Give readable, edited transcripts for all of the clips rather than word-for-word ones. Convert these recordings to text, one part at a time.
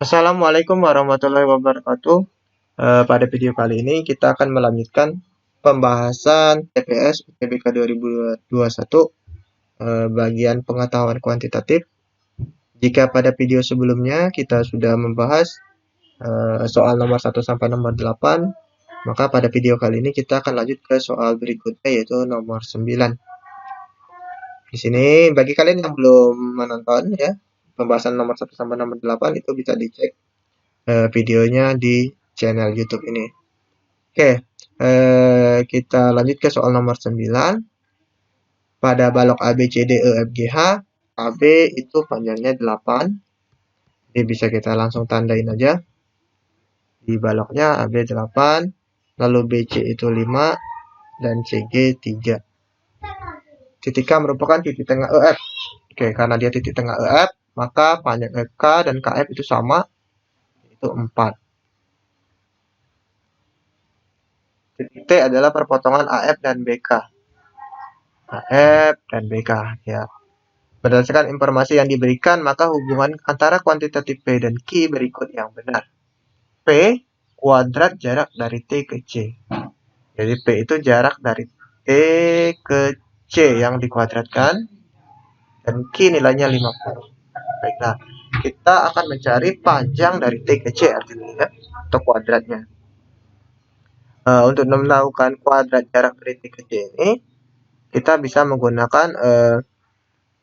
Assalamualaikum warahmatullahi wabarakatuh. Pada video kali ini kita akan melanjutkan pembahasan TPS UTBK 2021 bagian pengetahuan kuantitatif. Jika pada video sebelumnya kita sudah membahas soal nomor 1 sampai nomor 8, maka pada video kali ini kita akan lanjut ke soal berikutnya yaitu nomor 9. Di sini bagi kalian yang belum menonton ya pembahasan nomor 1 sampai nomor 8 itu bisa dicek videonya di channel YouTube ini. Oke, kita lanjut ke soal nomor 9. Pada balok A, B, C, D, E, F, G, H, AB itu panjangnya 8. Ini bisa kita langsung tandain aja. Di baloknya AB 8, lalu BC itu 5, dan CG 3. Titik K merupakan titik tengah EF. Oke, karena dia titik tengah EF, maka panjang FK dan KF itu sama, itu 4. Titik T adalah perpotongan AF dan BK. AF dan BK ya. Berdasarkan informasi yang diberikan, maka hubungan antara kuantitatif P dan Q berikut yang benar. P kuadrat jarak dari T ke C. Jadi P itu jarak dari T ke C yang dikuadratkan, dan Q nilainya 50. Baiklah, kita akan mencari panjang dari T ke C artinya ya, atau kuadratnya. Untuk melakukan kuadrat jarak dari T ke C ini, kita bisa menggunakan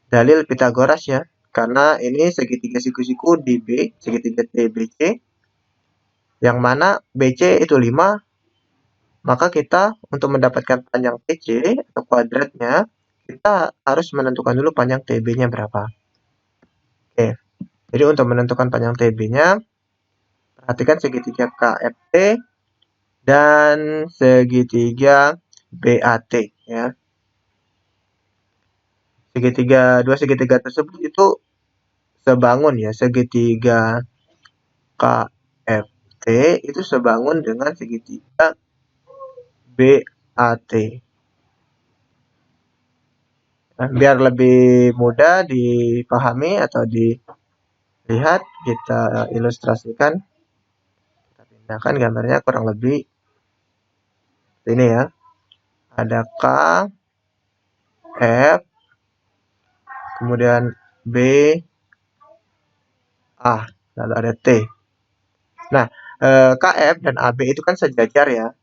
dalil Pitagoras ya, karena ini segitiga siku-siku di B, segitiga TBC, yang mana BC itu 5, maka kita untuk mendapatkan panjang TC atau kuadratnya, kita harus menentukan dulu panjang TB-nya berapa. Oke, jadi untuk menentukan panjang TB-nya, perhatikan segitiga KFT dan segitiga BAT ya. Dua segitiga tersebut itu sebangun ya, segitiga KFT itu sebangun dengan segitiga BAT. Nah, biar lebih mudah dipahami atau dilihat, kita ilustrasikan. Kita pindahkan gambarnya kurang lebih ini ya. Ada K, F, kemudian B, A, lalu ada T. Nah, KF dan AB itu kan sejajar ya.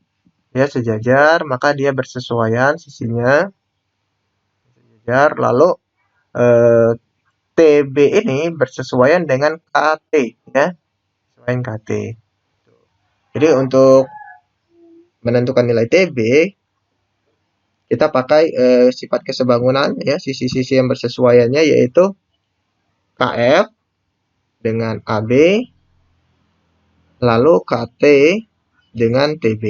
Dia sejajar, maka dia bersesuaian sisinya. Sejajar, lalu TB ini bersesuaian dengan KT ya. Sesuaian KT. Jadi untuk menentukan nilai TB, kita pakai sifat kesebangunan ya, sisi-sisi yang bersesuaiannya yaitu KF dengan AB, lalu KT dengan TB.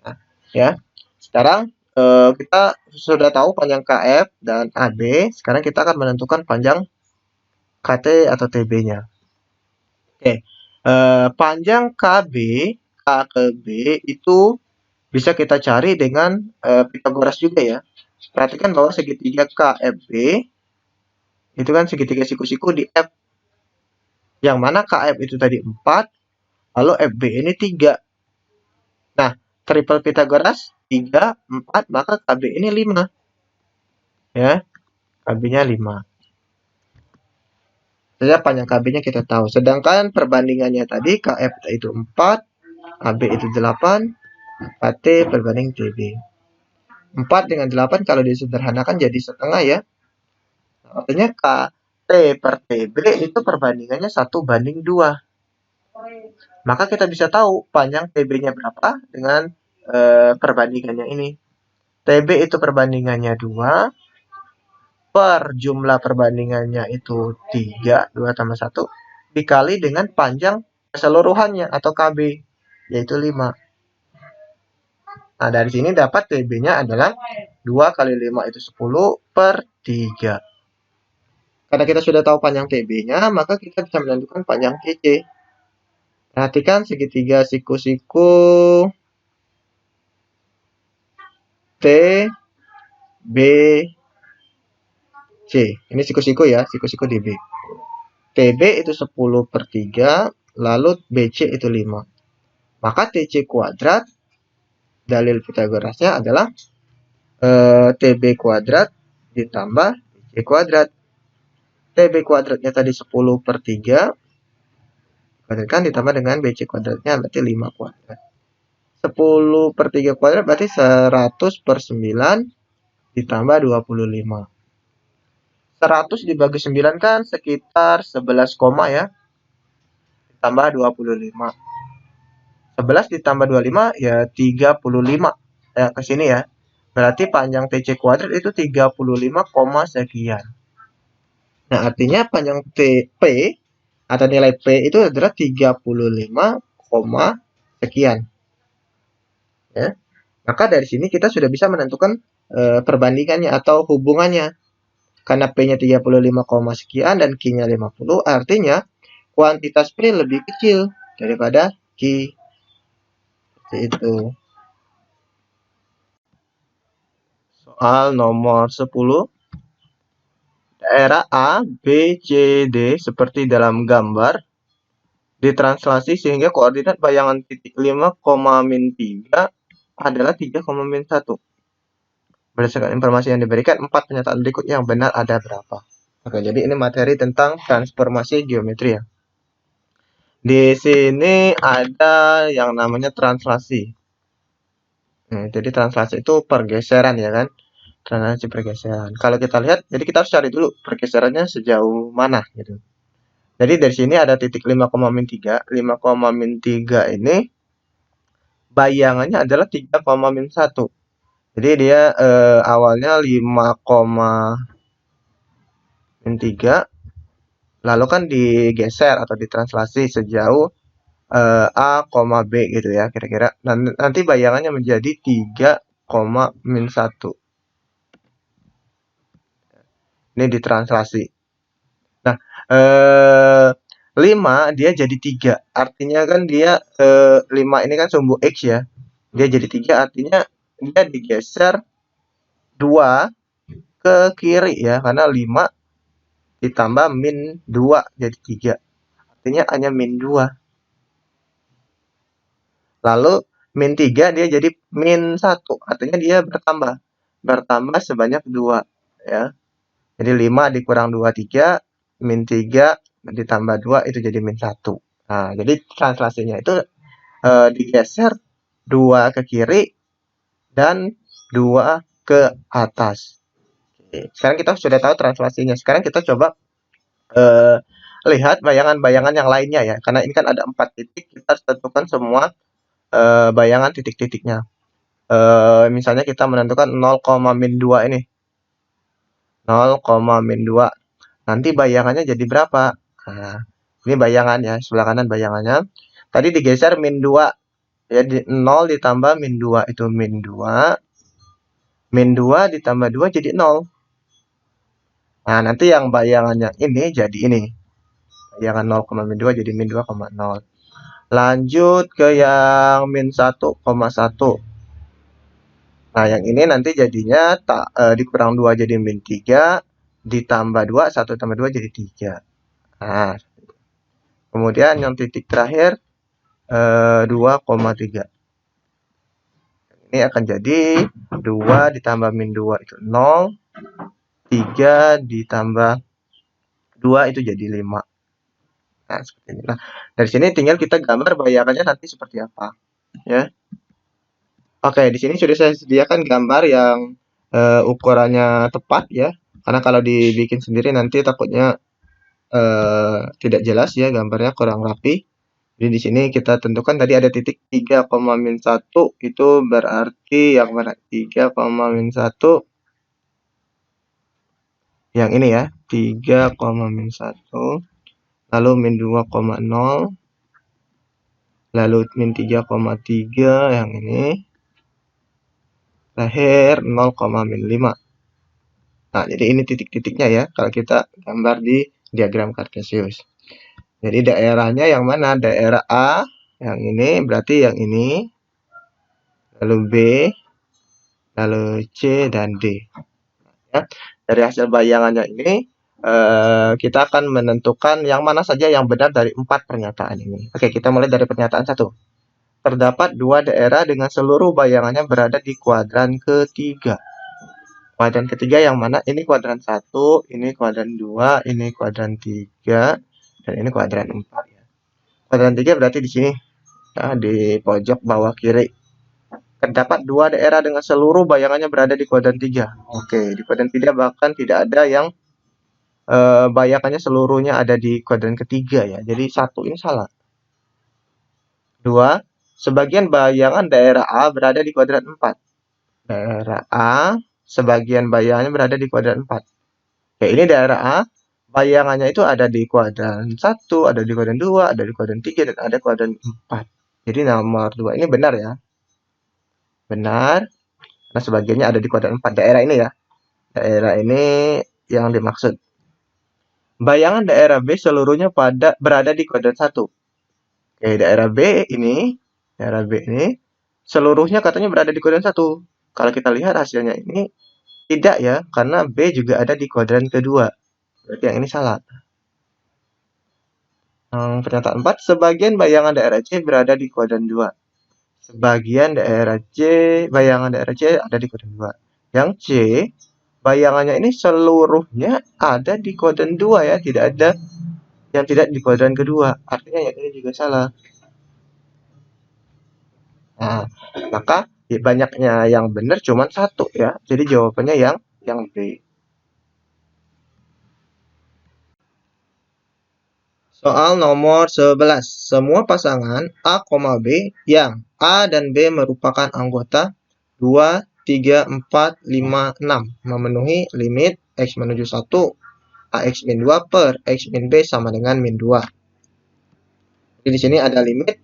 Nah, ya. Sekarang kita sudah tahu panjang KF dan AB. Sekarang kita akan menentukan panjang KT atau TB-nya. Oke, panjang KB, K ke B itu bisa kita cari dengan Pitagoras juga ya. Perhatikan bahwa segitiga KFB itu kan segitiga siku-siku di F. Yang mana KF itu tadi 4, lalu FB ini 3. Nah, triple Pitagoras 3, 4, maka KB ini 5. Ya, KB-nya 5. Jadi panjang KB-nya kita tahu. Sedangkan perbandingannya tadi KF itu 4, AB itu 8, KT perbanding TB. 4 dengan 8 kalau disederhanakan jadi setengah ya. Artinya KT per TB itu perbandingannya 1:2. Maka kita bisa tahu panjang TB-nya berapa dengan perbandingannya ini. TB itu perbandingannya 2, per jumlah perbandingannya itu 3, 2 tambah 1, dikali dengan panjang keseluruhannya atau KB, yaitu 5. Nah, dari sini dapat TB-nya adalah 2 kali 5 itu 10 per 3. Karena kita sudah tahu panjang TB-nya, maka kita bisa menentukan panjang TC. Perhatikan segitiga siku-siku T, B, C. Ini siku-siku ya, siku-siku DB. TB itu 10/3, lalu BC itu 5. Maka TC kuadrat, dalil Pitagorasnya adalah TB kuadrat ditambah BC kuadrat. TB kuadratnya tadi 10/3, kuadratkan ditambah dengan BC kuadratnya berarti 5 kuadrat. 10/3 kuadrat berarti 100/9 ditambah 25. 100 dibagi 9 kan sekitar 11 koma ya. Ditambah 25. 11 ditambah 25 ya 35. Ya ke sini ya. Berarti panjang TC kuadrat itu 35, sekian. Nah, artinya panjang TP atau nilai P itu adalah 35, sekian. Ya. Maka dari sini kita sudah bisa menentukan perbandingannya atau hubungannya. Karena P-nya 35, sekian dan Q-nya 50, artinya kuantitas P lebih kecil daripada Q. Seperti itu. Soal nomor 10. Daerah A, B, C, D seperti dalam gambar ditranslasi sehingga koordinat bayangan titik 5, min 3 adalah 3, min 1. Berdasarkan informasi yang diberikan, 4 pernyataan berikut yang benar ada berapa? Oke, jadi ini materi tentang transformasi geometri ya. Di sini ada yang namanya translasi. Jadi translasi itu pergeseran ya kan? Translasi pergeseran. Kalau kita lihat, jadi kita harus cari dulu pergeserannya sejauh mana gitu. Jadi dari sini ada titik 5, min 3. 5, min 3 ini bayangannya adalah 3, min 1. Jadi dia awalnya 5, min 3. Lalu kan digeser atau ditranslasi sejauh A, B gitu ya kira-kira. Nanti bayangannya menjadi 3, min 1. Ini ditranslasi. Nah, 5 dia jadi 3. Artinya kan dia 5 ini kan sumbu X ya. Dia jadi 3 artinya dia digeser 2 ke kiri ya. Karena 5 ditambah min 2 jadi 3. Artinya hanya min 2. Lalu min 3 dia jadi min 1. Artinya dia bertambah. Bertambah sebanyak 2 ya. Jadi 5 dikurang 2, 3. Min 3 ditambah 2 itu jadi min 1. Nah, jadi translasinya itu digeser 2 ke kiri dan 2 ke atas. Oke, sekarang kita sudah tahu translasinya. Sekarang kita coba lihat bayangan-bayangan yang lainnya ya. Karena ini kan ada 4 titik, kita harus tentukan semua bayangan titik-titiknya. Misalnya kita menentukan 0, min 2 ini. 0, min 2. Nanti bayangannya jadi berapa? Nah, ini bayangan ya, sebelah kanan bayangannya. Tadi digeser min 2. Ya, 0 ditambah min 2 itu min 2. Min 2 ditambah 2 jadi 0. Nah, nanti yang bayangannya ini jadi ini. Bayangan 0, min 2 jadi min 2,0. Lanjut ke yang min 1,1. Nah, yang ini nanti jadinya dikurang 2 jadi min 3. Ditambah 2, 1 tambah 2 jadi 3. Nah, kemudian yang titik terakhir 2,3. Ini akan jadi 2 ditambah min 2 itu 0. 3 ditambah 2 itu jadi 5. Nah, seperti ini. Nah, dari sini tinggal kita gambar bayangannya nanti seperti apa. Ya. Oke, di sini sudah saya sediakan gambar yang ukurannya tepat ya. Karena kalau dibikin sendiri nanti takutnya tidak jelas ya, gambarnya kurang rapi. Jadi di sini kita tentukan tadi ada titik 3, min 1 itu berarti yang mana? 3, min 1 yang ini ya, 3, min 1, lalu min 2,0, lalu min 3,3 yang ini, terakhir 0, min 5. Nah, jadi ini titik-titiknya ya kalau kita gambar di diagram Cartesius. Jadi daerahnya yang mana? Daerah A yang ini berarti yang ini, lalu B, lalu C dan D. Ya, dari hasil bayangannya ini kita akan menentukan yang mana saja yang benar dari 4 pernyataan ini. Oke, kita mulai dari pernyataan 1. Terdapat 2 daerah dengan seluruh bayangannya berada di kuadran ketiga. Kuadran ketiga yang mana? Ini kuadran 1, ini kuadran 2, ini kuadran 3, dan ini kuadran 4 ya. Kuadran 3 berarti di sini. Nah, di pojok bawah kiri. Terdapat 2 daerah dengan seluruh bayangannya berada di kuadran 3. Oke, di kuadran 3 bahkan tidak ada yang bayangannya seluruhnya ada di kuadran ketiga ya. Jadi 1 ini salah. 2. Sebagian bayangan daerah A berada di kuadran 4. Daerah A, sebagian bayangannya berada di kuadran 4. Oke, ini daerah A, bayangannya itu ada di kuadran 1, ada di kuadran 2, ada di kuadran 3, dan ada kuadran 4. Jadi nomor 2 ini benar ya. Benar. Karena sebagiannya ada di kuadran 4. Daerah ini ya. Daerah ini yang dimaksud. Bayangan daerah B seluruhnya berada di kuadran 1. Oke, daerah B ini seluruhnya katanya berada di kuadran 1. Kalau kita lihat hasilnya ini tidak ya, karena B juga ada di kuadran kedua. Berarti yang ini salah. Pernyataan 4, sebagian bayangan daerah C berada di kuadran 2. Sebagian bayangan daerah C ada di kuadran 2. Yang C, bayangannya ini seluruhnya ada di kuadran 2 ya, tidak ada yang tidak di kuadran kedua. Artinya yang ini juga salah. Nah, maka banyaknya yang benar cuma 1 ya. Jadi jawabannya yang B. Soal nomor 11. Semua pasangan A, B yang A dan B merupakan anggota 2, 3, 4, 5, 6 memenuhi limit X menuju 1 AX min 2 per X min B sama dengan min 2. Jadi di sini ada limit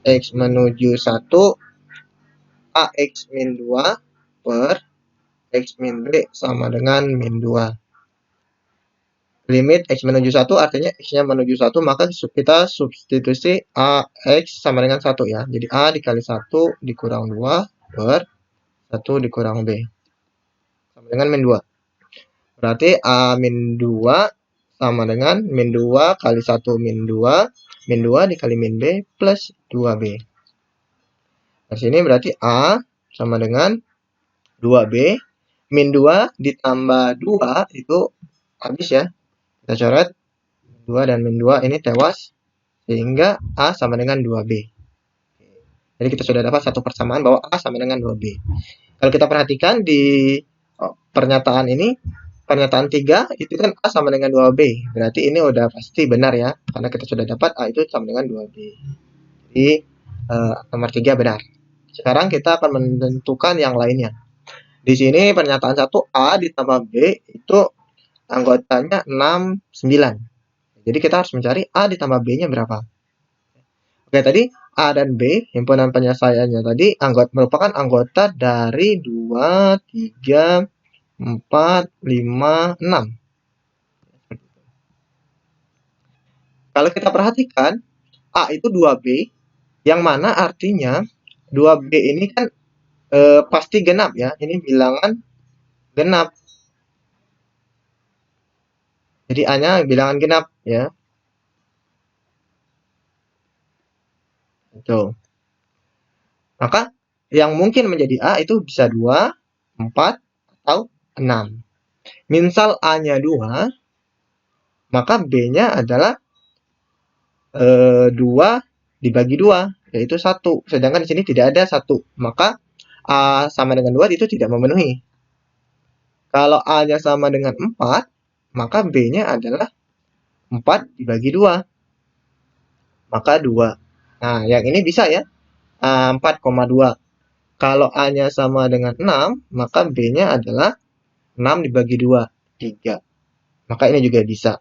X menuju 1 AX min 2 per X min B sama dengan min 2. Limit X menuju 1 artinya X-nya menuju 1, maka kita substitusi AX sama dengan 1 ya. Jadi A dikali 1 dikurang 2 per 1 dikurang B. Sama dengan min 2. Berarti A min 2 sama dengan min 2 kali 1 min 2. Min 2 dikali min B plus 2B. Nah, sini berarti A sama dengan 2B. Min 2 ditambah 2 itu habis ya. Kita coret 2 dan min 2 ini tewas. Sehingga A sama dengan 2B. Jadi kita sudah dapat satu persamaan bahwa A sama dengan 2B. Kalau kita perhatikan di pernyataan ini, pernyataan 3 itu kan A sama dengan 2B. Berarti ini udah pasti benar ya. Karena kita sudah dapat A itu sama dengan 2B. Jadi nomor 3 benar. Sekarang kita akan menentukan yang lainnya. Di sini pernyataan 1 A ditambah B itu anggotanya 6, 9. Jadi kita harus mencari A ditambah B-nya berapa. Oke, tadi A dan B, himpunan penyelesaiannya tadi merupakan anggota dari 2, 3, 4, 5, 6. Kalau kita perhatikan, A itu 2B, yang mana artinya 2B ini kan pasti genap ya. Ini bilangan genap. Jadi A-nya bilangan genap ya. Itu. Maka yang mungkin menjadi A itu bisa 2, 4, atau 6. Misal A-nya 2, maka B-nya adalah 2 dibagi 2, yaitu 1. Sedangkan di sini tidak ada 1. Maka A sama dengan 2 itu tidak memenuhi. Kalau A-nya sama dengan 4, maka B-nya adalah 4 dibagi 2. Maka 2. Nah, yang ini bisa ya. 4,2. Kalau A-nya sama dengan 6, maka B-nya adalah 6 dibagi 2, 3. Maka ini juga bisa.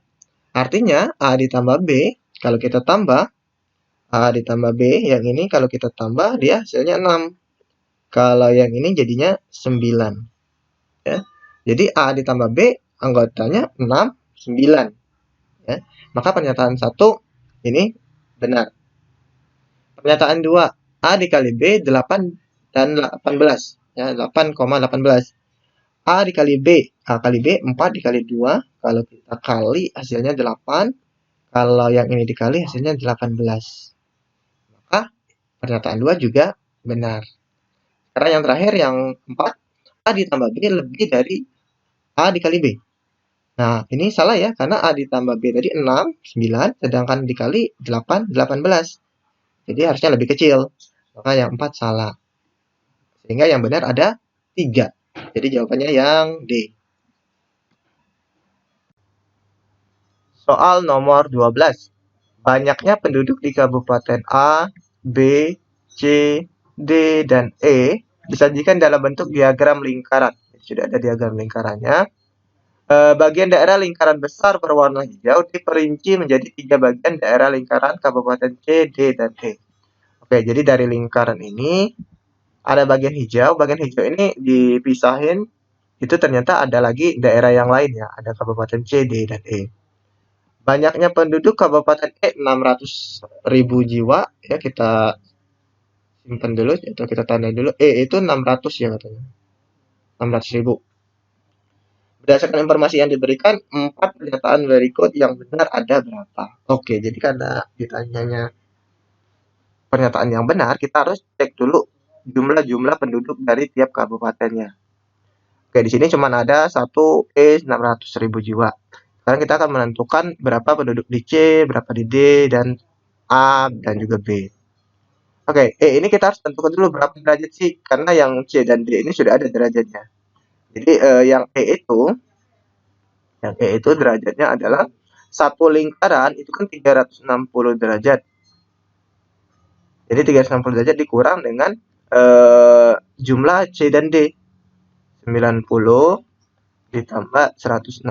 Artinya, A ditambah B, kalau kita tambah, A ditambah B, yang ini kalau kita tambah, dia hasilnya 6. Kalau yang ini jadinya 9. Ya. Jadi, A ditambah B, anggotanya 6, 9. Ya. Maka pernyataan 1 ini benar. Pernyataan 2, A dikali B 8 dan 18. Ya, 8,18. A dikali B. A kali B 4 dikali 2. Kalau kita kali hasilnya 8. Kalau yang ini dikali hasilnya 18. Maka pernyataan 2 juga benar. Karena yang terakhir yang 4, A ditambah B lebih dari A dikali B. Nah, ini salah ya, karena A ditambah B tadi 6, 9, sedangkan dikali 8, 18. Jadi harusnya lebih kecil. Maka yang 4 salah. Sehingga yang benar ada 3. Jadi jawabannya yang D. Soal nomor 12. Banyaknya penduduk di Kabupaten A, B, C, D, dan E disajikan dalam bentuk diagram lingkaran. Sudah ada diagram lingkarannya. Bagian daerah lingkaran besar berwarna hijau diperinci menjadi 3 bagian daerah lingkaran Kabupaten C, D, dan E. Oke, jadi dari lingkaran ini ada bagian hijau. Bagian hijau ini dipisahin. Itu ternyata ada lagi daerah yang lain ya. Ada Kabupaten C, D, dan E. Banyaknya penduduk Kabupaten E 600.000 jiwa. Ya, kita simpan dulu atau kita tanda dulu. E itu 600 ya katanya. 600.000. Berdasarkan informasi yang diberikan, 4 pernyataan berikut yang benar ada berapa? Oke, jadi karena ditanyanya pernyataan yang benar, kita harus cek dulu jumlah-jumlah penduduk dari tiap kabupatennya. Oke, di sini cuma ada 1 E 600.000 jiwa. Sekarang kita akan menentukan berapa penduduk di C, berapa di D, dan A, dan juga B. Oke, E ini kita harus tentukan dulu berapa derajat sih, karena yang C dan D ini sudah ada derajatnya. Jadi yang E itu derajatnya adalah satu lingkaran itu kan 360 derajat. Jadi 360 derajat dikurang dengan jumlah C dan D. 90 ditambah 162.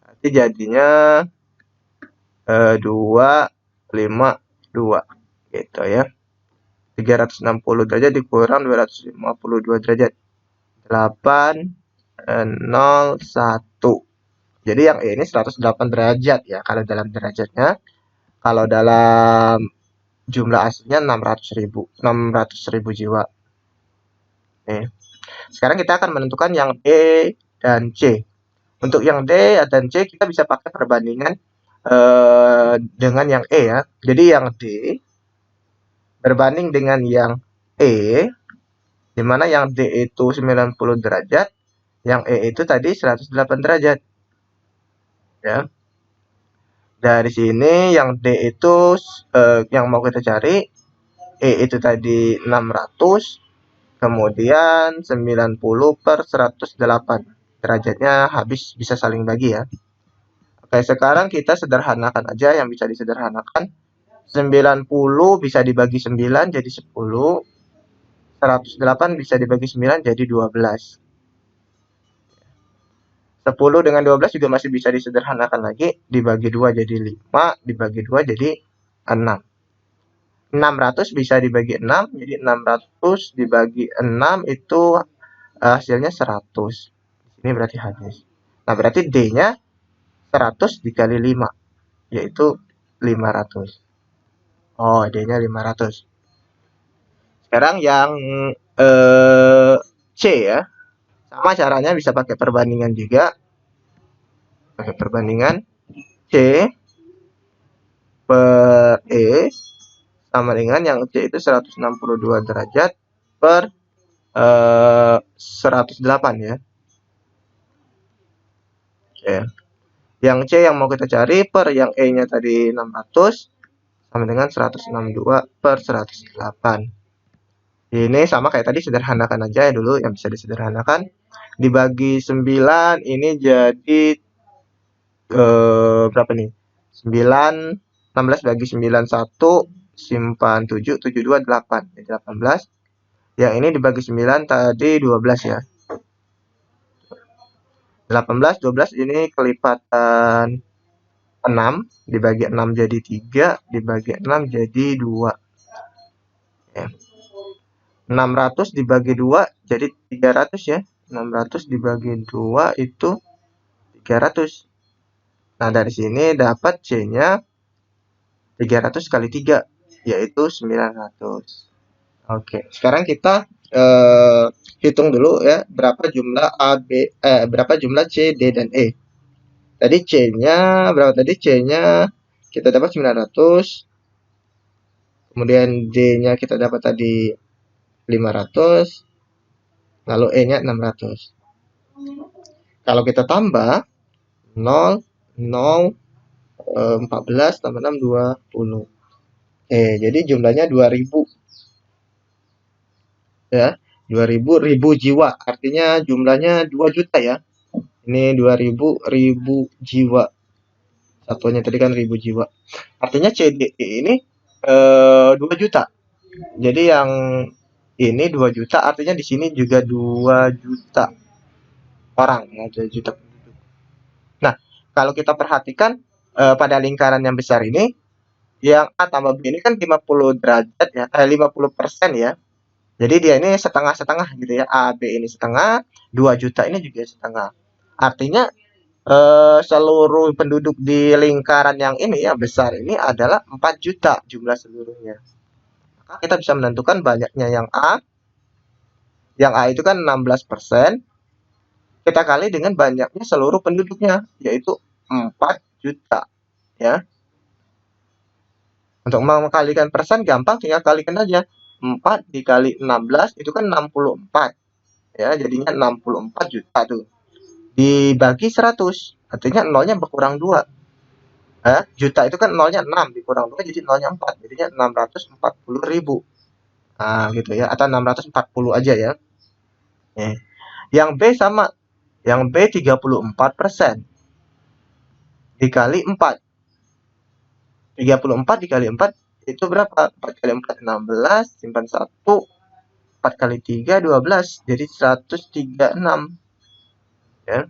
Nanti jadinya 252 gitu ya. 360 derajat dikurang 252 derajat. 801. Jadi yang E ini 108 derajat ya kalau dalam derajatnya. Kalau dalam jumlah aslinya 600.000 jiwa. Oke. Sekarang kita akan menentukan yang D dan C. Untuk yang D dan C kita bisa pakai perbandingan dengan yang E ya. Jadi yang D berbanding dengan yang E, di mana yang D itu 90 derajat, yang E itu tadi 108 derajat. Ya. Dari sini yang D itu yang mau kita cari, E itu tadi 600, kemudian 90 per 108. Derajatnya habis, bisa saling bagi ya. Oke, sekarang kita sederhanakan aja yang bisa disederhanakan. 90 bisa dibagi 9 jadi 10. 108 bisa dibagi 9 jadi 12. 10 dengan 12 juga masih bisa disederhanakan lagi. Dibagi 2 jadi 5, dibagi 2 jadi 6. 600 bisa dibagi 6, jadi 600 dibagi 6 itu hasilnya 100. Ini berarti habis. Nah, berarti D-nya 100 dikali 5, yaitu 500. Oh, D-nya 500. Sekarang yang C ya. Sama caranya bisa pakai perbandingan juga. Pakai perbandingan C per E sama dengan yang C itu 162 derajat per 108 ya. Oke. Yang C yang mau kita cari per yang E-nya tadi 600 sama dengan 162 per 108. Ini sama kayak tadi, sederhanakan aja ya dulu yang bisa disederhanakan. Dibagi 9 ini jadi berapa nih? 9, 16 bagi 9, 1, simpan 7, 7, 2, 8. Jadi 18. Yang ini dibagi 9 tadi 12 ya. 18, 12 ini kelipatan 6. Dibagi 6 jadi 3. Dibagi 6 jadi 2. Ya. 600 dibagi 2 jadi 300 ya. 600 dibagi 2 itu 300. Nah, dari sini dapat C-nya 300 kali 3, yaitu 900. Oke, sekarang kita hitung dulu ya berapa jumlah berapa jumlah C, D, dan E. Tadi C-nya berapa tadi? C-nya kita dapat 900, kemudian D-nya kita dapat tadi 500, lalu E-nya 600. Kalau kita tambah 0, 0, 14 tambah 6, 20. Jadi jumlahnya 2000 ya. 2000 jiwa. Artinya jumlahnya 2 juta ya. Ini 2000 jiwa. Satunya tadi kan 1000 jiwa. Artinya CDE ini 2 juta. Jadi yang ini 2 juta, artinya di sini juga 2 juta orang ya, 2 juta penduduk. Nah, kalau kita perhatikan pada lingkaran yang besar ini, yang A tambah B ini kan 50 derajat ya, 50% ya. Jadi dia ini setengah-setengah gitu ya. A, B ini setengah, 2 juta ini juga setengah. Artinya seluruh penduduk di lingkaran yang ini yang besar ini adalah 4 juta jumlah seluruhnya. Maka kita bisa menentukan banyaknya yang A. Yang A itu kan 16%. Kita kali dengan banyaknya seluruh penduduknya, yaitu 4 juta. Ya. Untuk mengkalikan persen gampang, tinggal kalikan aja. 4 dikali 16 itu kan 64. Ya, jadinya 64 juta tuh. Dibagi 100, artinya nolnya berkurang 2. Juta itu kan nolnya 6, dikurang 2 jadi nolnya 4, jadinya 640.000. Nah, gitu ya, atau 640 aja ya. Yang B sama, yang B 34% dikali 4. 34 dikali 4 itu berapa? 4 kali 4 16, simpan 1, 4 kali 3 12, jadi 136 ya.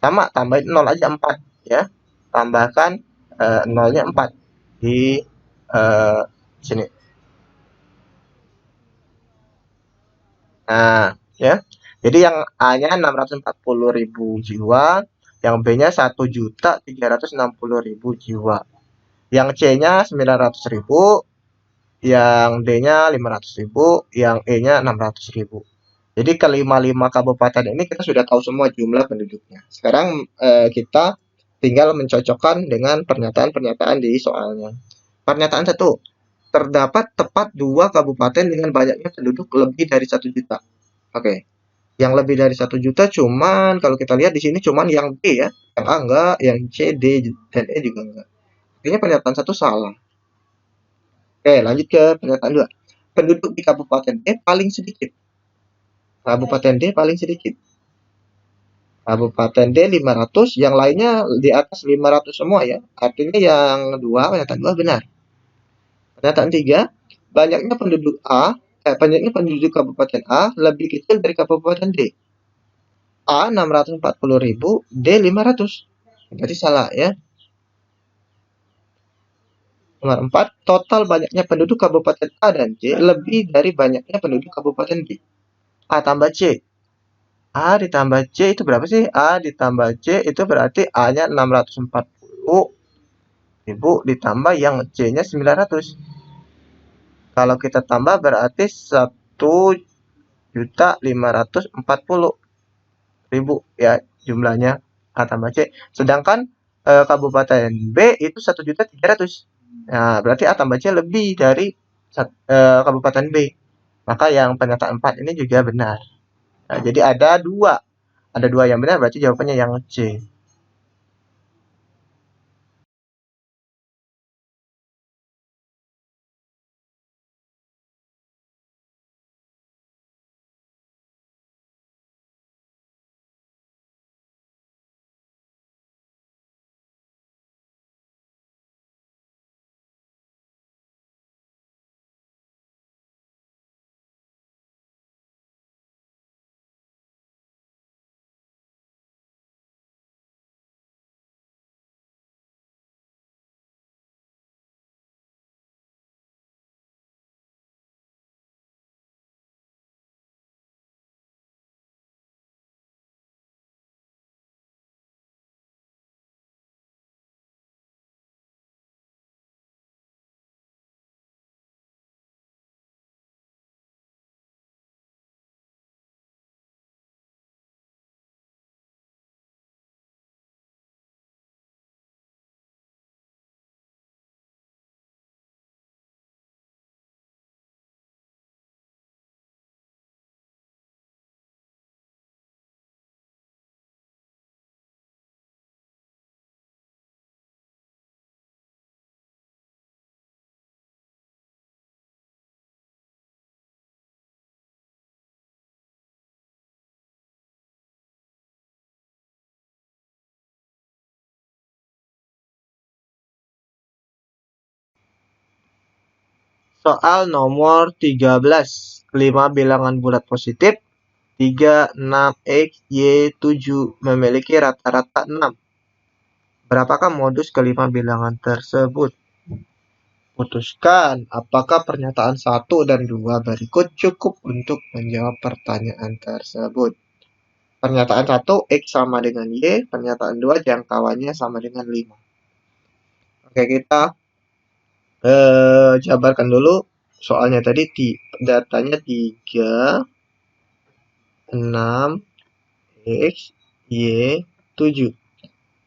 Sama, tambahin 0 aja 4 ya. Tambahkan nolnya 4 di sini. Nah, ya. Jadi yang A-nya 640.000 jiwa, yang B-nya 1.360.000 jiwa. Yang C-nya 900.000, yang D-nya 500.000, yang E-nya 600.000. Jadi kelima-lima kabupaten ini kita sudah tahu semua jumlah penduduknya. Sekarang kita tinggal mencocokkan dengan pernyataan-pernyataan di soalnya. Pernyataan 1, terdapat tepat 2 kabupaten dengan banyaknya penduduk lebih dari 1 juta. Oke. Yang lebih dari 1 juta cuman kalau kita lihat di sini cuman yang B ya. Yang A enggak, yang C, D, dan E juga enggak. Artinya pernyataan 1 salah. Oke, lanjut ke pernyataan 2. Penduduk di Kabupaten E paling sedikit. Kabupaten D paling sedikit. Kabupaten D 500, yang lainnya di atas 500 semua ya. Artinya yang 2, pernyataan 2 benar. Pernyataan 3, banyaknya penduduk Kabupaten A lebih kecil dari Kabupaten D. A 640.000, D 500. Berarti salah ya. Nomor 4, total banyaknya penduduk Kabupaten A dan C lebih dari banyaknya penduduk Kabupaten B. A tambah C. A ditambah C itu berapa sih? A ditambah C itu berarti A-nya 640.000 ditambah yang C-nya 900. Kalau kita tambah berarti 1.540.000 ya jumlahnya A tambah C. Sedangkan Kabupaten B itu 1.300.000. Nah, berarti A tambah C lebih dari Kabupaten B. Maka yang pernyataan 4 ini juga benar. Nah, jadi ada dua yang benar, berarti jawabannya yang C. Soal nomor 13. 5 bilangan bulat positif 3, 6, X, Y, 7 memiliki rata-rata 6. Berapakah modus kelima bilangan tersebut? Putuskan apakah pernyataan 1 dan 2 berikut cukup untuk menjawab pertanyaan tersebut. Pernyataan 1, X sama dengan Y. Pernyataan 2, jangkauannya sama dengan 5. Oke, kita jabarkan dulu soalnya tadi. Datanya 3, 6, X, Y, 7.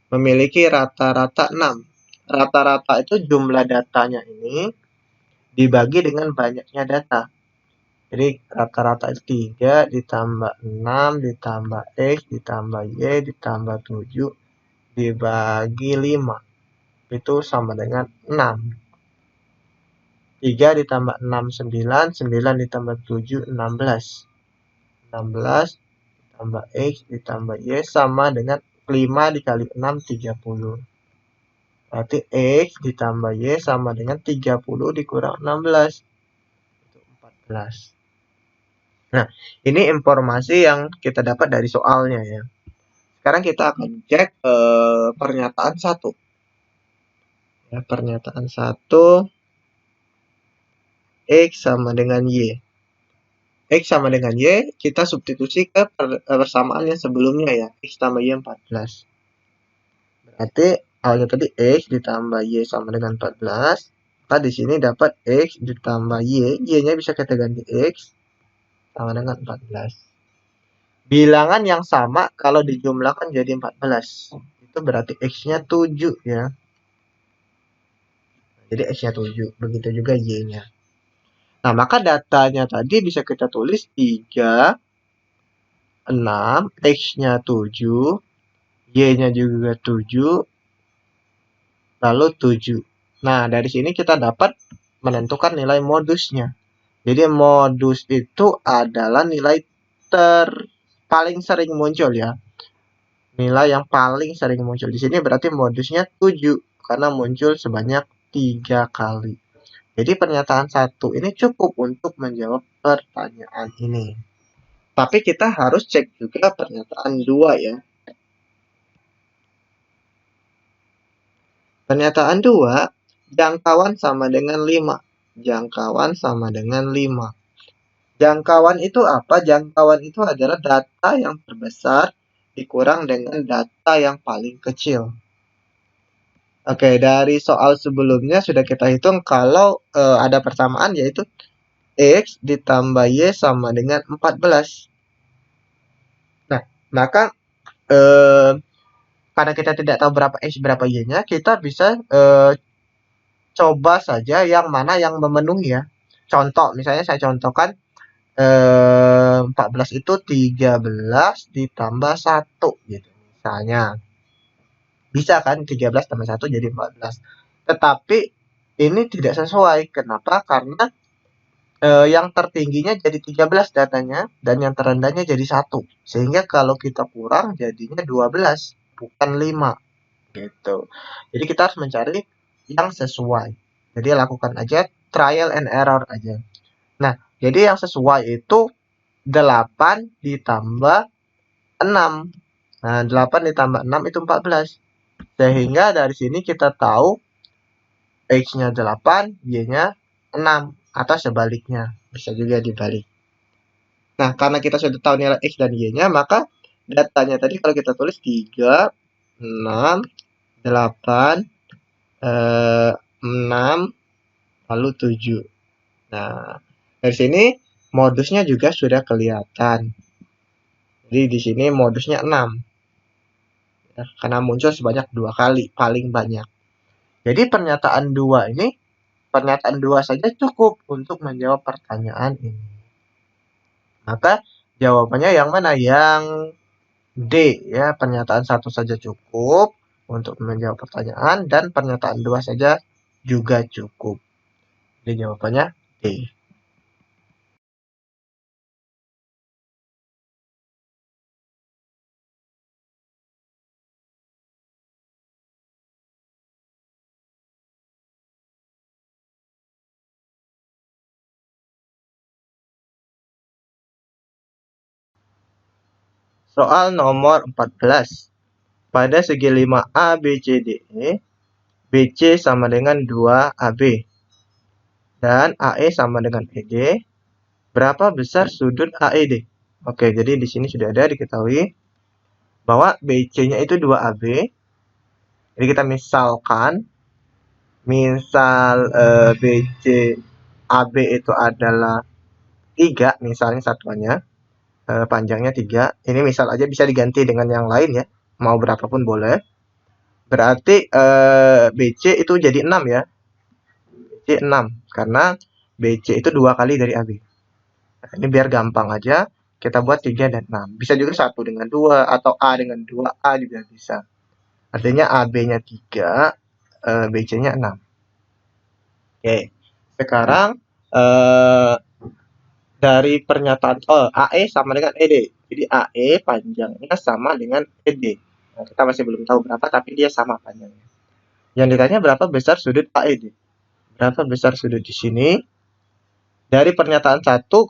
Memiliki rata-rata 6. Rata-rata itu jumlah datanya ini dibagi dengan banyaknya data. Jadi rata-rata itu 3 ditambah 6 ditambah X ditambah Y ditambah 7 dibagi 5. Itu sama dengan 6. 3 ditambah 6, 9. 9 ditambah 7, 16. 16 ditambah X ditambah Y sama dengan 5 dikali 6, 30. Berarti X ditambah Y sama dengan 30 dikurang 16. Itu 14. Nah, ini informasi yang kita dapat dari soalnya ya. Sekarang kita akan cek pernyataan 1. Ya, pernyataan 1, X sama dengan Y. X sama dengan Y, kita substitusi ke persamaan yang sebelumnya ya. X tambah Y 14. Berarti awalnya tadi X ditambah Y sama dengan 14. Maka di sini dapat X ditambah Y. Y-nya bisa kita ganti X sama dengan 14. Bilangan yang sama kalau dijumlahkan jadi 14. Itu berarti X-nya 7 ya. Jadi X-nya 7. Begitu juga Y-nya. Nah, maka datanya tadi bisa kita tulis 3, 6, X-nya 7, Y-nya juga 7, lalu 7. Nah, dari sini kita dapat menentukan nilai modusnya. Jadi modus itu adalah nilai paling sering muncul ya. Nilai yang paling sering muncul di sini berarti modusnya 7 karena muncul sebanyak 3 kali. Jadi pernyataan 1 ini cukup untuk menjawab pertanyaan ini. Tapi kita harus cek juga pernyataan 2 ya. Pernyataan 2, jangkauan sama dengan 5. Jangkauan sama dengan 5. Jangkauan itu apa? Jangkauan itu adalah data yang terbesar dikurang dengan data yang paling kecil. Oke, dari soal sebelumnya sudah kita hitung kalau ada persamaan yaitu X ditambah Y sama dengan 14. Nah, maka karena kita tidak tahu berapa X berapa Y-nya, kita bisa coba saja yang mana yang memenuhi ya. Contoh, misalnya saya contohkan 14 itu 13 ditambah 1 gitu misalnya. Bisa kan 13 tambah 1 jadi 14. Tetapi ini tidak sesuai. Kenapa? Karena yang tertingginya jadi 13 datanya dan yang terendahnya jadi 1. Sehingga kalau kita kurang jadinya 12 bukan 5 gitu. Jadi kita harus mencari yang sesuai. Jadi lakukan aja trial and error aja. Nah, jadi yang sesuai itu 8 ditambah 6. Nah, 8 ditambah 6 itu 14. Sehingga dari sini kita tahu X-nya 8, Y-nya 6. Atau sebaliknya. Bisa juga dibalik. Nah, karena kita sudah tahu nilai X dan Y-nya, maka datanya tadi kalau kita tulis 3, 6, 8, 6, lalu 7. Nah, dari sini modusnya juga sudah kelihatan. Jadi di sini modusnya 6. Ya, karena muncul sebanyak 2 kali, paling banyak. Jadi pernyataan 2 ini, pernyataan 2 saja cukup untuk menjawab pertanyaan ini. Maka jawabannya yang mana? Yang D ya, pernyataan 1 saja cukup untuk menjawab pertanyaan dan pernyataan 2 saja juga cukup. Jadi jawabannya D. Soal nomor 14. Pada segi 5A, B, C, D, E, BC sama dengan 2AB. Dan AE sama dengan ED. Berapa besar sudut AED? Oke, jadi di sini sudah ada diketahui bahwa BC-nya itu 2AB. Jadi kita misalkan, BC AB itu adalah 3, misalnya satuannya, panjangnya 3. Ini misal aja, bisa diganti dengan yang lain ya. Mau berapapun boleh. Berarti BC itu jadi 6 ya. BC 6, karena BC itu 2 kali dari AB. Nah, ini biar gampang aja, kita buat 3 dan 6. Bisa juga 1 dengan 2, atau A dengan 2A juga bisa. Artinya AB-nya 3, BC-nya 6. Oke, sekarang dari pernyataan AE sama dengan ED. Jadi AE panjangnya sama dengan ED. Nah, kita masih belum tahu berapa, tapi dia sama panjangnya. Yang ditanya berapa besar sudut AED. Berapa besar sudut di sini? Dari pernyataan 1,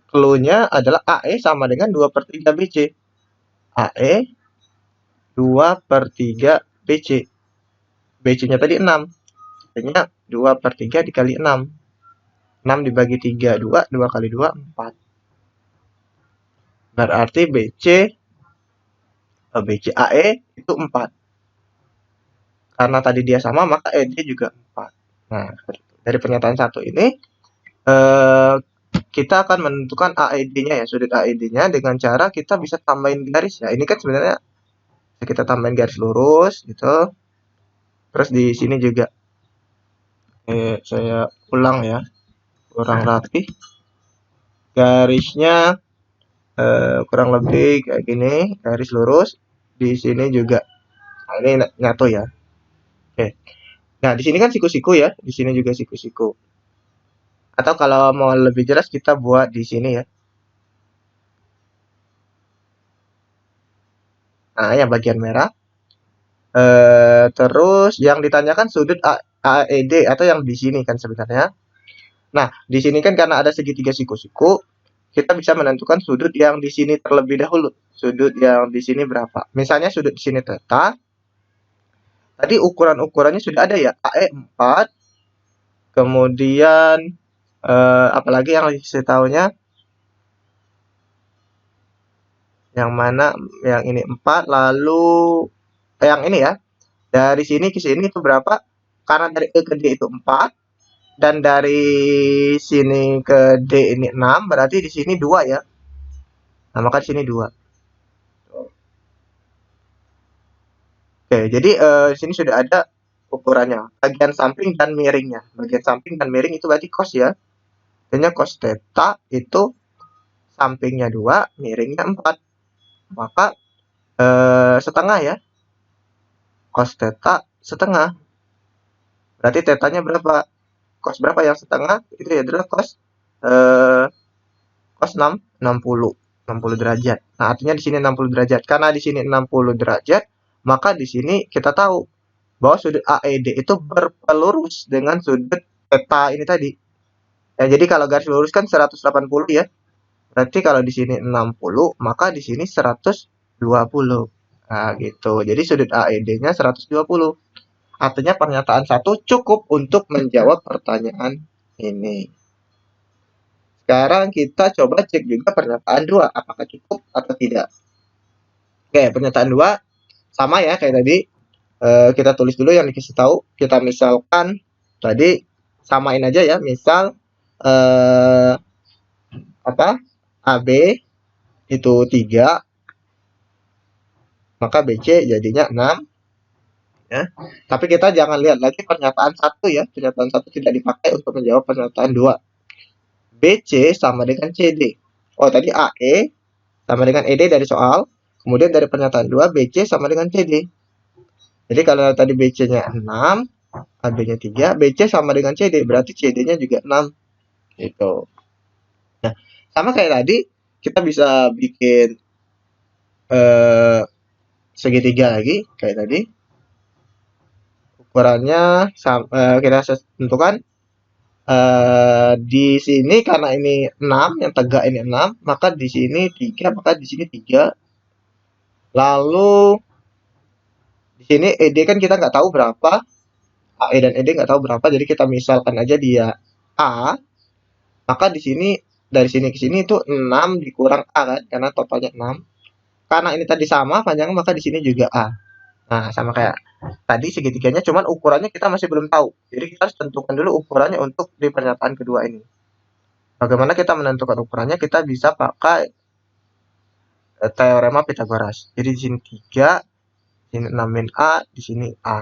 clue-nya adalah AE sama dengan 2/3 BC. AE 2/3 BC. BC-nya tadi 6. Artinya 2/3 dikali 6. 6 dibagi 3, 2. 2 kali 2, 4. Berarti BC AE itu 4. Karena tadi dia sama, maka ED juga 4. Nah, dari pernyataan 1 ini, kita akan menentukan AED-nya ya, sudut AED-nya dengan cara kita bisa tambahin garis ya. Ini kan sebenarnya kita tambahin garis lurus gitu. Terus di sini juga saya ulang ya, kurang rapi. Garisnya kurang lebih kayak gini, garis lurus. Di sini juga. Nah, ini nyatu ya. Oke. Nah, di sini kan siku-siku ya, di sini juga siku-siku. Atau kalau mau lebih jelas kita buat di sini ya. Nah, yang bagian merah. Terus yang ditanyakan sudut AED atau yang di sini kan sebenarnya. Nah, di sini kan karena ada segitiga siku-siku, kita bisa menentukan sudut yang di sini terlebih dahulu. Sudut yang di sini berapa? Misalnya sudut di sini theta. Tadi ukuran-ukurannya sudah ada ya, AE 4. Kemudian apalagi yang saya tahunya, yang mana yang ini 4, lalu yang ini ya, dari sini ke sini itu berapa? Karena dari E ke D itu 4, dan dari sini ke D ini 6, berarti di sini 2 ya. Nah, maka di sini 2. Oke, jadi di sini sudah ada ukurannya, bagian samping dan miringnya. Bagian samping dan miring itu berarti cos ya. Artinya cos theta itu sampingnya 2, miringnya 4. Maka setengah ya. Cos theta setengah. Berarti tetanya berapa? Cos berapa yang setengah? Itu ya adalah cos 60 derajat. Nah, artinya di sini 60 derajat. Karena di sini 60 derajat, maka di sini kita tahu bahwa sudut AED itu berpelurus dengan sudut theta ini tadi. Ya, jadi kalau garis lurus kan 180 ya. Berarti kalau di sini 60, maka di sini 120. Nah, gitu. Jadi sudut AED-nya 120. Artinya pernyataan 1 cukup untuk menjawab pertanyaan ini. Sekarang kita coba cek juga pernyataan 2, apakah cukup atau tidak. Oke, pernyataan 2 sama ya kayak tadi. Kita tulis dulu yang dikasih tahu. Kita misalkan tadi samain aja ya. Misal AB itu 3, maka BC jadinya 6 ya. Tapi kita jangan lihat lagi pernyataan 1 ya. Pernyataan 1 tidak dipakai untuk menjawab pernyataan 2. BC sama dengan CD. Oh, tadi AE sama dengan ED dari soal. Kemudian dari pernyataan 2, BC sama dengan CD. Jadi kalau tadi BC-nya 6, AB-nya 3, BC sama dengan CD. Berarti CD-nya juga 6. Gitu. Nah, sama kayak tadi, kita bisa bikin segitiga lagi, kayak tadi. Ukurannya kita tentukan. Di sini karena ini 6, yang tegak ini 6, maka di sini 3, maka di sini 3. Lalu di sini ED kan kita nggak tahu berapa, AE dan ED nggak tahu berapa, jadi kita misalkan aja dia A, maka di sini dari sini ke sini itu 6 dikurang A kan, karena totalnya 6. Karena ini tadi sama panjangnya, maka di sini juga A. Nah, sama kayak tadi segitiganya, cuman ukurannya kita masih belum tahu. Jadi kita harus tentukan dulu ukurannya untuk di pernyataan kedua ini. Bagaimana kita menentukan ukurannya? Kita bisa pakai teorema Pythagoras. Jadi di sini 3, di sini 6 min A, di sini A.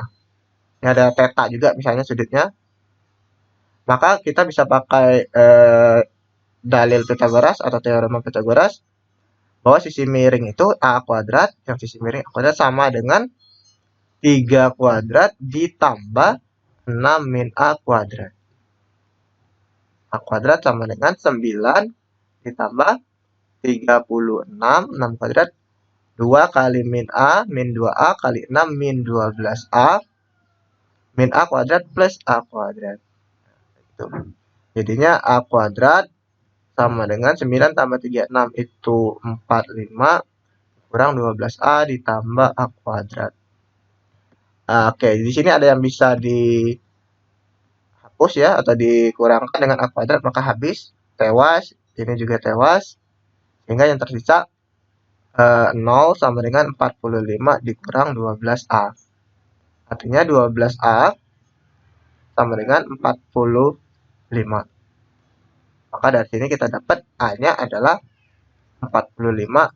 Ini ada theta juga misalnya sudutnya. Maka kita bisa pakai dalil Pythagoras atau teorema Pythagoras bahwa sisi miring itu A kuadrat, yang sisi miring A kuadrat sama dengan 3 kuadrat ditambah 6 min A kuadrat. A kuadrat sama dengan 9 ditambah 36, 6 kuadrat, 2 kali min A, min 2A kali 6, min 12A, min A kuadrat plus A kuadrat. Itu. Jadinya A kuadrat sama dengan 9 tambah 36 itu 45, kurang 12A ditambah A kuadrat. Oke, di sini ada yang bisa dihapus ya, atau dikurangkan dengan A kuadrat, maka habis, tewas, ini juga tewas, sehingga yang tersisa 0 sama dengan 45 dikurang 12A. Artinya 12A sama dengan 45. Maka dari sini kita dapat A-nya adalah 45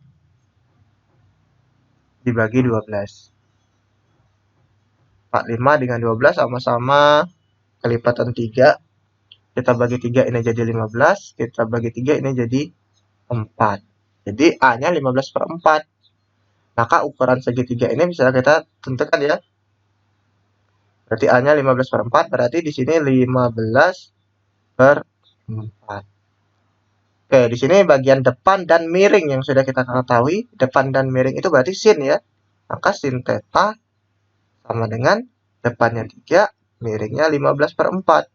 dibagi 12. 45 dengan 12 sama-sama kelipatan 3. Kita bagi 3 ini jadi 15. Kita bagi 3 ini jadi 4. Jadi A-nya 15/4. Maka ukuran segitiga ini bisa kita tentukan ya. Berarti A-nya 15/4. Berarti di sini 15/4. Oke, di sini bagian depan dan miring yang sudah kita ketahui. Depan dan miring itu berarti sin ya. Maka sin theta sama dengan depannya 3, miringnya 15/4.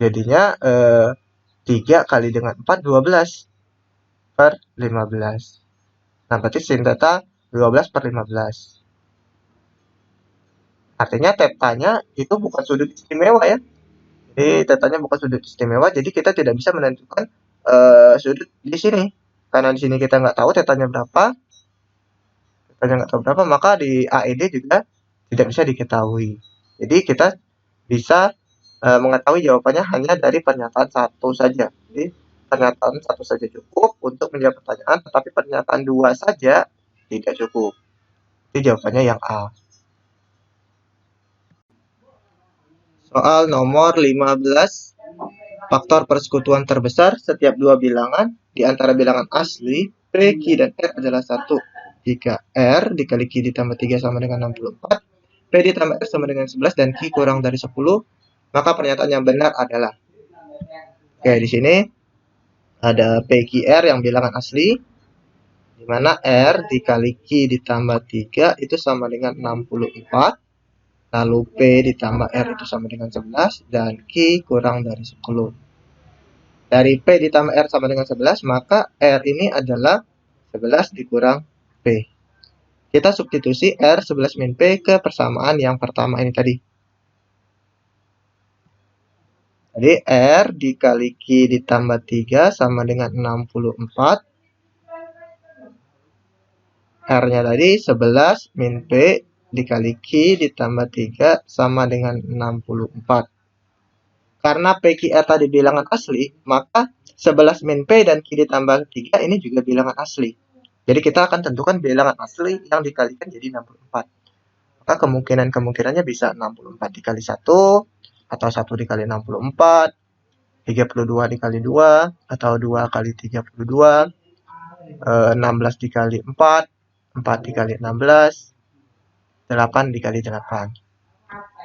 Jadinya 3 kali dengan 4, 12/15. Nah, berarti sin theta 12/15. Artinya tetanya itu bukan sudut istimewa ya. Jadi tetanya bukan sudut istimewa, jadi kita tidak bisa menentukan sudut di sini. Karena di sini kita nggak tahu tetanya berapa, maka di AED juga tidak bisa diketahui. Jadi kita bisa mengetahui jawabannya hanya dari pernyataan satu saja. Jadi pernyataan satu saja cukup untuk menjawab pertanyaan, tetapi pernyataan 2 saja tidak cukup. Jadi jawabannya yang A. Soal nomor 15. Faktor persekutuan terbesar setiap dua bilangan di antara bilangan asli P, Q, dan R adalah 1. Jika R dikali Q ditambah 3 sama dengan 64, P ditambah R sama dengan 11, dan Q kurang dari 10, maka pernyataan yang benar adalah. Oke, di sini ada PQR yang bilangan asli, di mana R dikali Q ditambah 3 itu sama dengan 64, lalu P ditambah R itu sama dengan 11, dan Q kurang dari 10. Dari P ditambah R sama dengan 11, maka R ini adalah 11 dikurang P. Kita substitusi R 11 min P ke persamaan yang pertama ini tadi. Jadi R dikali Q ditambah 3 sama dengan 64. R-nya tadi 11 min P dikali Q ditambah 3 sama dengan 64. Karena PQR tadi bilangan asli, maka 11 min P dan Q ditambah 3 ini juga bilangan asli. Jadi kita akan tentukan bilangan asli yang dikalikan jadi 64. Maka kemungkinannya bisa 64 dikali 1, atau 1 dikali 64, 32 dikali 2, atau 2 kali 32, 16 dikali 4, 4 dikali 16, 8 dikali 8.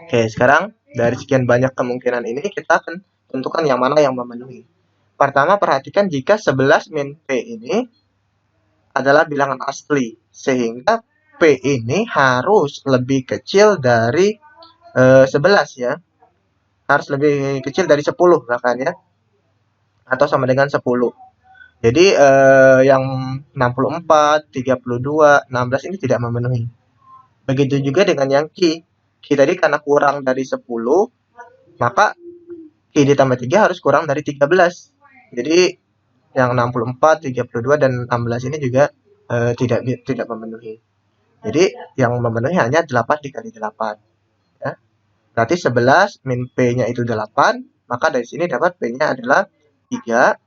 Oke, sekarang dari sekian banyak kemungkinan ini kita akan tentukan yang mana yang memenuhi. Pertama, perhatikan jika 11 min P ini adalah bilangan asli, sehingga P ini harus lebih kecil dari 11 ya. Harus lebih kecil dari 10 bahkan ya. Atau sama dengan 10. Jadi yang 64, 32, 16 ini tidak memenuhi. Begitu juga dengan yang Q. Q tadi karena kurang dari 10, maka Q ditambah 3 harus kurang dari 13. Jadi yang 64, 32, dan 16 ini juga tidak memenuhi. Jadi yang memenuhi hanya 8 dikali 8. Ya. Berarti 11 min P-nya itu 8, maka dari sini dapat P-nya adalah 3.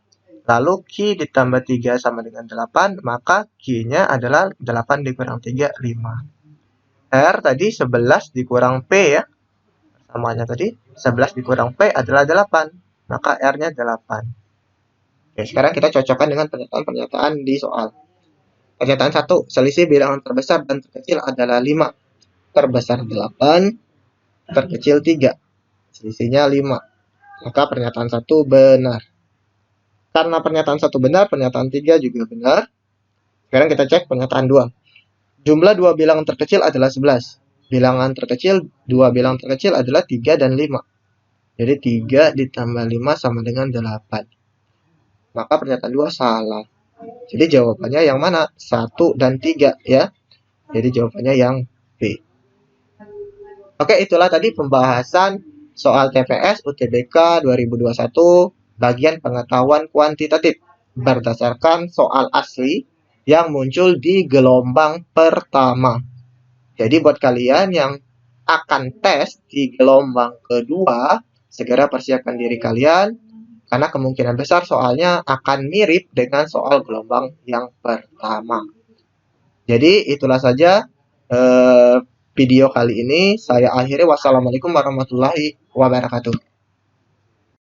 Lalu Q ditambah 3 sama dengan 8, maka Q-nya adalah 8 dikurang 3, 5. R tadi 11 dikurang P ya. Samanya tadi 11 dikurang P adalah 8, maka R-nya 8. Oke, sekarang kita cocokkan dengan pernyataan-pernyataan di soal. Pernyataan 1, selisih bilangan terbesar dan terkecil adalah 5. Terbesar 8, terkecil 3. Selisihnya 5. Maka pernyataan 1 benar. Karena pernyataan 1 benar, pernyataan 3 juga benar. Sekarang kita cek pernyataan 2. Jumlah dua bilangan terkecil adalah 11. Bilangan terkecil, dua bilangan terkecil adalah 3 dan 5. Jadi 3 ditambah 5 sama dengan 8. Maka pernyataan 2 salah. Jadi jawabannya yang mana? 1 dan 3 ya. Jadi jawabannya yang B. Oke, itulah tadi pembahasan soal TPS UTBK 2021 bagian pengetahuan kuantitatif berdasarkan soal asli yang muncul di gelombang pertama. Jadi buat kalian yang akan tes di gelombang kedua, segera persiapkan diri kalian karena kemungkinan besar soalnya akan mirip dengan soal gelombang yang pertama. Jadi itulah saja video kali ini. Saya akhiri. Wassalamualaikum warahmatullahi wabarakatuh.